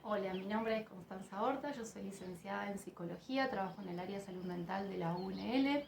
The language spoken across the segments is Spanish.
Hola, mi nombre es Constanza Horta, yo soy licenciada en Psicología, trabajo en el área de salud mental de la UNL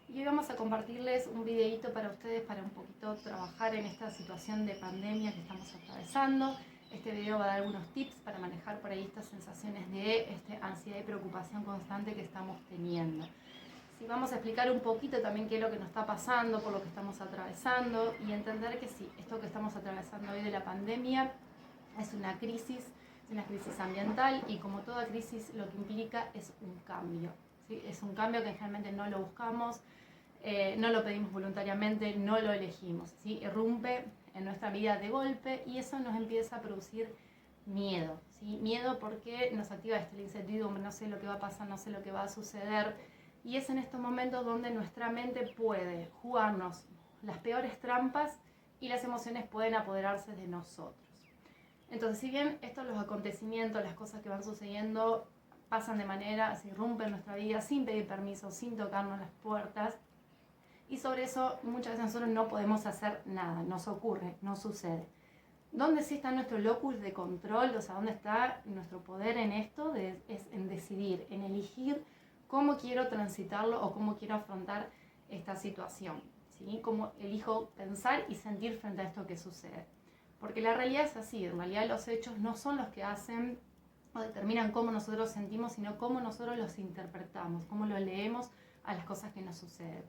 y hoy vamos a compartirles un videíto para ustedes para un poquito trabajar en esta situación de pandemia que estamos atravesando. Este video va a dar algunos tips para manejar por ahí estas sensaciones de ansiedad y preocupación constante que estamos teniendo. Sí, vamos a explicar un poquito también qué es lo que nos está pasando, por lo que estamos atravesando y entender que sí, esto que estamos atravesando hoy de la pandemia es una crisis ambiental y como toda crisis lo que implica es un cambio. ¿Sí? Es un cambio que generalmente no lo buscamos, no lo pedimos voluntariamente, no lo elegimos. ¿Sí? Irrumpe en nuestra vida de golpe y eso nos empieza a producir miedo. ¿Sí? Miedo porque nos activa la incertidumbre, no sé lo que va a pasar, no sé lo que va a suceder. Y es en estos momentos donde nuestra mente puede jugarnos las peores trampas y las emociones pueden apoderarse de nosotros. Entonces, si bien estos los acontecimientos, las cosas que van sucediendo pasan de manera, se irrumpen en nuestra vida sin pedir permiso, sin tocarnos las puertas, y sobre eso muchas veces nosotros no podemos hacer nada, nos ocurre, no sucede. ¿Dónde sí está nuestro locus de control? O sea, ¿dónde está nuestro poder en esto? Es en decidir, en elegir cómo quiero transitarlo o cómo quiero afrontar esta situación. ¿Sí? Cómo elijo pensar y sentir frente a esto que sucede. Porque la realidad es así, en realidad los hechos no son los que hacen o determinan cómo nosotros sentimos, sino cómo nosotros los interpretamos, cómo lo leemos a las cosas que nos suceden.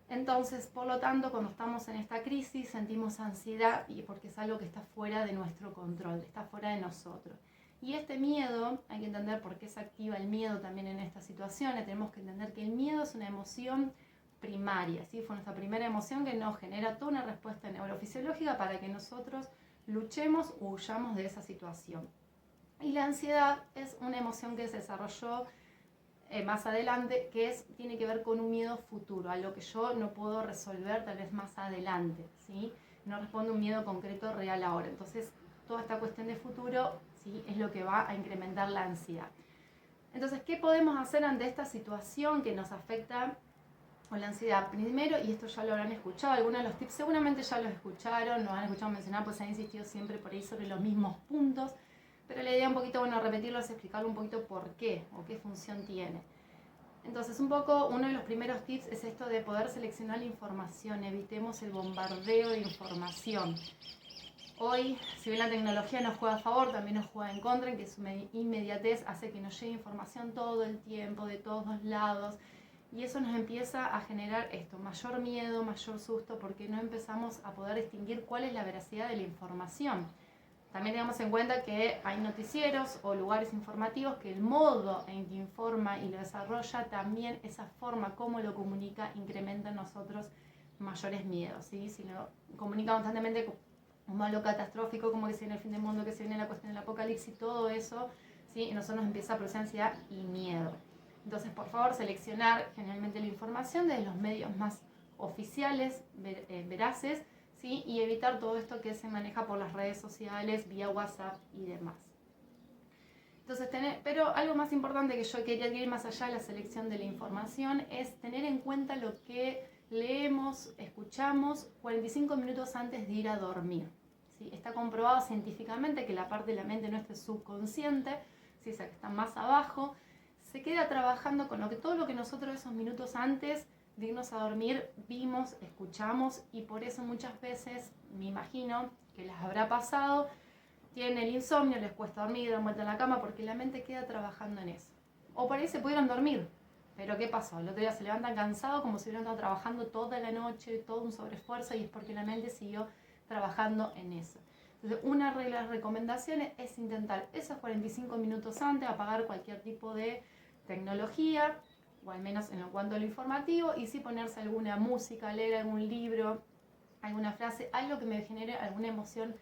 Entonces, por lo tanto, cuando estamos en esta crisis sentimos ansiedad y porque es algo que está fuera de nuestro control, está fuera de nosotros. Y este miedo, hay que entender por qué se activa el miedo también en estas situaciones, tenemos que entender que el miedo es una emoción primaria, ¿sí? Fue nuestra primera emoción que nos genera toda una respuesta neurofisiológica para que nosotros luchemos o huyamos de esa situación. Y la ansiedad es una emoción que se desarrolló más adelante, que tiene que ver con un miedo futuro, algo que yo no puedo resolver tal vez más adelante, ¿sí? No responde a un miedo concreto real ahora. Entonces, toda esta cuestión de futuro, ¿sí? Es lo que va a incrementar la ansiedad. Entonces, ¿qué podemos hacer ante esta situación que nos afecta con la ansiedad? Primero, y esto ya lo habrán escuchado, algunos de los tips seguramente ya los escucharon, nos han escuchado mencionar, pues se ha insistido siempre por ahí sobre los mismos puntos, pero la idea un poquito, bueno, repetirlo es explicarlo un poquito por qué o qué función tiene. Entonces, un poco, uno de los primeros tips es esto de poder seleccionar la información, evitemos el bombardeo de información. Hoy, si bien la tecnología nos juega a favor, también nos juega en contra, en que su inmediatez hace que nos llegue información todo el tiempo, de todos los lados, y eso nos empieza a generar esto, mayor miedo, mayor susto, porque no empezamos a poder distinguir cuál es la veracidad de la información. También tengamos en cuenta que hay noticieros o lugares informativos que el modo en que informa y lo desarrolla, también esa forma como lo comunica, incrementa en nosotros mayores miedos, ¿sí? Si lo comunica constantemente como algo catastrófico, como que se viene el fin del mundo, que se viene la cuestión del apocalipsis, todo eso, ¿sí? Y nosotros nos empieza a producir ansiedad y miedo. Entonces, por favor, seleccionar generalmente la información desde los medios más oficiales, veraces, ¿sí? Y evitar todo esto que se maneja por las redes sociales, vía WhatsApp y demás. Entonces, pero algo más importante que yo quería ir más allá de la selección de la información es tener en cuenta lo que leemos, escuchamos 45 minutos antes de ir a dormir. ¿Sí? Está comprobado científicamente que la parte de la mente nuestra subconsciente, ¿sí? Esa que está más abajo, se queda trabajando con todo lo que nosotros esos minutos antes de irnos a dormir vimos, escuchamos, y por eso muchas veces me imagino que les habrá pasado, tienen el insomnio, les cuesta dormir, dan vuelta en la cama porque la mente queda trabajando en eso. O por ahí se pudieron dormir, pero ¿qué pasó? El otro día se levantan cansados como si hubieran estado trabajando toda la noche, todo un sobreesfuerzo, y es porque la mente siguió trabajando en eso. Entonces, una de las recomendaciones es intentar esos 45 minutos antes apagar cualquier tipo de tecnología, o al menos en cuanto a lo informativo, y sí ponerse alguna música, leer algún libro, alguna frase, algo que me genere alguna emoción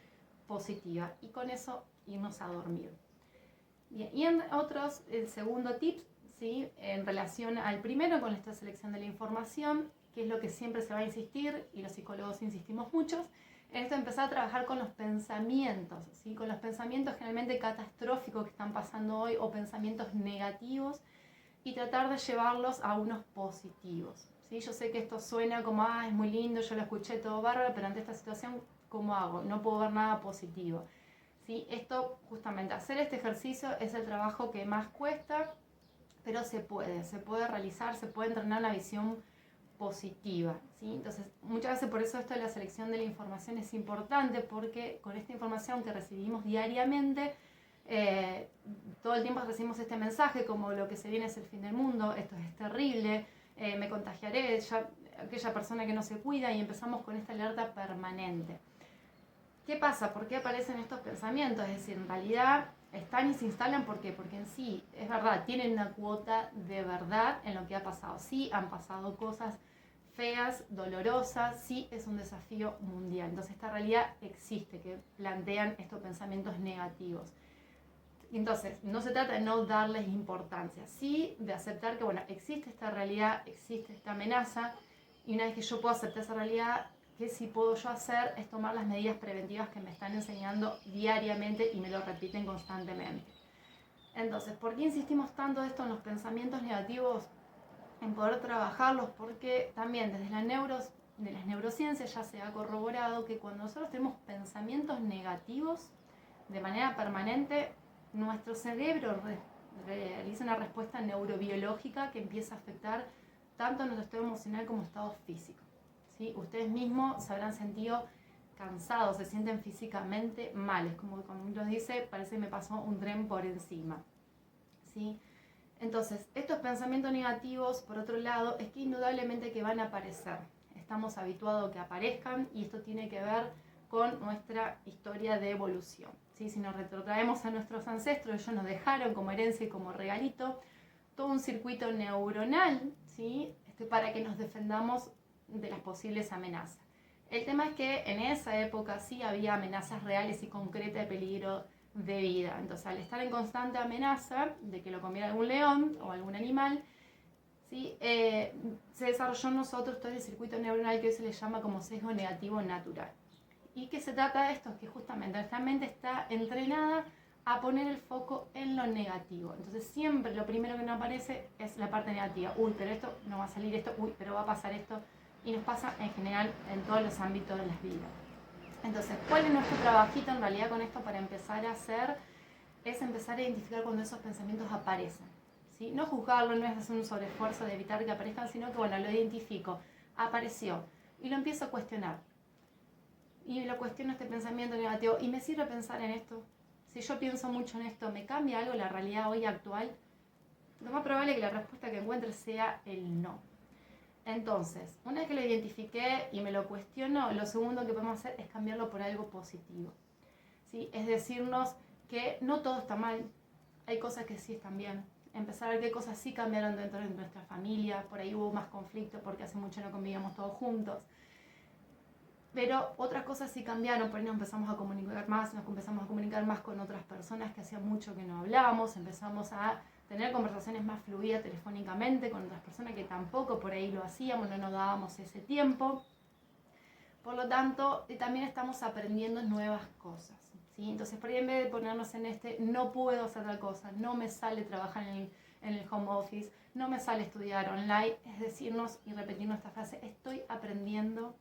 positiva, y con eso irnos a dormir. Bien, y en otros, el segundo tip, ¿sí? En relación al primero, con esta selección de la información, que es lo que siempre se va a insistir, y los psicólogos insistimos muchos, en esto de empezar a trabajar con los pensamientos, ¿sí? Con los pensamientos generalmente catastróficos que están pasando hoy, o pensamientos negativos, y tratar de llevarlos a unos positivos, ¿sí? Yo sé que esto suena como, es muy lindo, yo lo escuché todo bárbaro, pero ante esta situación, ¿cómo hago? No puedo ver nada positivo. ¿sí? Esto, justamente, hacer este ejercicio es el trabajo que más cuesta, pero se puede realizar, se puede entrenar una visión positiva, ¿sí? Entonces, muchas veces por eso esto de la selección de la información es importante, porque con esta información que recibimos diariamente, todo el tiempo recibimos este mensaje como lo que se viene es el fin del mundo, esto es terrible, me contagiaré, aquella persona que no se cuida, y empezamos con esta alerta permanente. ¿Qué pasa? ¿Por qué aparecen estos pensamientos? Es decir, en realidad están y se instalan, ¿por qué? Porque en sí, es verdad, tienen una cuota de verdad en lo que ha pasado. Sí, han pasado cosas feas, dolorosas, sí es un desafío mundial. Entonces esta realidad existe, que plantean estos pensamientos negativos. Entonces, no se trata de no darles importancia, sí de aceptar que, bueno, existe esta realidad, existe esta amenaza, y una vez que yo puedo aceptar esa realidad, ¿qué sí puedo yo hacer? Es tomar las medidas preventivas que me están enseñando diariamente y me lo repiten constantemente. Entonces, ¿por qué insistimos tanto esto en los pensamientos negativos? En poder trabajarlos, porque también desde de las neurociencias ya se ha corroborado que cuando nosotros tenemos pensamientos negativos de manera permanente, nuestro cerebro realiza una respuesta neurobiológica que empieza a afectar tanto nuestro estado emocional como estado físico, ¿sí? Ustedes mismos se habrán sentido cansados, se sienten físicamente mal, es como cuando uno dice, parece que me pasó un tren por encima, ¿sí? Entonces, estos pensamientos negativos, por otro lado, es que indudablemente que van a aparecer. Estamos habituados a que aparezcan, y esto tiene que ver con nuestra historia de evolución, ¿sí? Si nos retrotraemos a nuestros ancestros, ellos nos dejaron como herencia y como regalito todo un circuito neuronal, ¿sí? Para que nos defendamos de las posibles amenazas. El tema es que en esa época sí había amenazas reales y concretas de peligro de vida. Entonces, al estar en constante amenaza de que lo comiera algún león o algún animal, ¿sí? Se desarrolló en nosotros todo el circuito neuronal que hoy se le llama como sesgo negativo natural. ¿Y qué se trata de esto? Es que justamente nuestra mente está entrenada a poner el foco en lo negativo. Entonces siempre lo primero que nos aparece es la parte negativa. Uy, pero esto no va a salir esto, uy, pero va a pasar esto. Y nos pasa en general en todos los ámbitos de las vidas. Entonces, ¿cuál es nuestro trabajito en realidad con esto para empezar a hacer? Es empezar a identificar cuando esos pensamientos aparecen, ¿sí? No juzgarlo, no es hacer un sobreesfuerzo de evitar que aparezcan, sino que, bueno, lo identifico, apareció, y lo empiezo a cuestionar. Y lo cuestiono, este pensamiento negativo, y me sirve pensar en esto. Si yo pienso mucho en esto, ¿me cambia algo la realidad hoy actual? Lo más probable es que la respuesta que encuentre sea el no. Entonces, una vez que lo identifiqué y me lo cuestiono, lo segundo que podemos hacer es cambiarlo por algo positivo, ¿sí? Es decirnos que no todo está mal, hay cosas que sí están bien. Empezar a ver qué cosas sí cambiaron dentro de nuestra familia, por ahí hubo más conflicto porque hace mucho no convivíamos todos juntos. Pero otras cosas sí cambiaron, por ahí nos empezamos a comunicar más, nos empezamos a comunicar más con otras personas que hacía mucho que no hablábamos, empezamos a tener conversaciones más fluidas telefónicamente con otras personas que tampoco por ahí lo hacíamos, no nos dábamos ese tiempo. Por lo tanto, también estamos aprendiendo nuevas cosas, ¿sí? Entonces, por ahí en vez de ponernos en no puedo hacer tal cosa, no me sale trabajar en el home office, no me sale estudiar online, es decirnos y repetirnos esta frase, estoy aprendiendo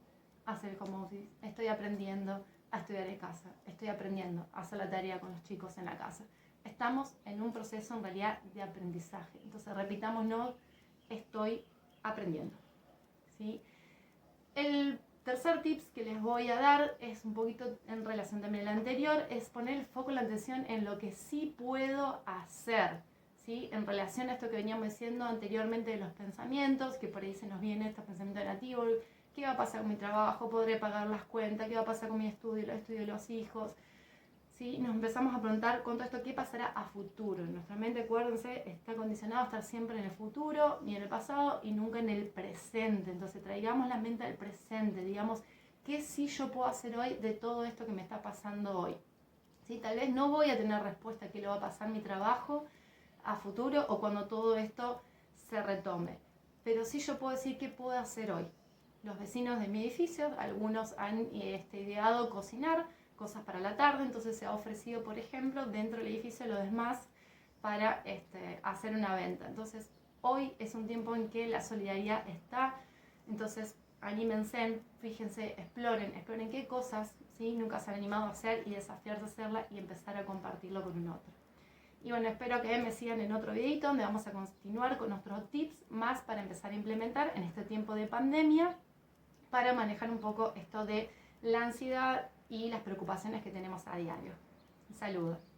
a hacer el home office, estoy aprendiendo a estudiar en casa, estoy aprendiendo a hacer la tarea con los chicos en la casa. Estamos en un proceso en realidad de aprendizaje. Entonces repitámonos, estoy aprendiendo, ¿sí? El tercer tips que les voy a dar es un poquito en relación también al anterior, es poner el foco, la atención en lo que sí puedo hacer, ¿sí? En relación a esto que veníamos diciendo anteriormente de los pensamientos, que por ahí se nos viene estos pensamientos negativos, ¿qué va a pasar con mi trabajo? ¿Podré pagar las cuentas? ¿Qué va a pasar con mi estudio, los estudios de los hijos? ¿Sí? Nos empezamos a preguntar con todo esto, ¿qué pasará a futuro? Nuestra mente, acuérdense, está condicionada a estar siempre en el futuro, ni en el pasado, y nunca en el presente. Entonces traigamos la mente al presente, digamos, ¿qué sí yo puedo hacer hoy de todo esto que me está pasando hoy? ¿Sí? Tal vez no voy a tener respuesta a qué le va a pasar mi trabajo a futuro o cuando todo esto se retome, pero sí yo puedo decir qué puedo hacer hoy. Los vecinos de mi edificio, algunos han ideado cocinar cosas para la tarde, entonces se ha ofrecido, por ejemplo, dentro del edificio lo demás para hacer una venta. Entonces, hoy es un tiempo en que la solidaridad está, entonces anímense, fíjense, exploren qué cosas ¿sí? Nunca se han animado a hacer y desafiarse a hacerla y empezar a compartirlo con un otro. Y bueno, espero que me sigan en otro videito donde vamos a continuar con nuestros tips más para empezar a implementar en este tiempo de pandemia para manejar un poco esto de la ansiedad y las preocupaciones que tenemos a diario. Un saludo.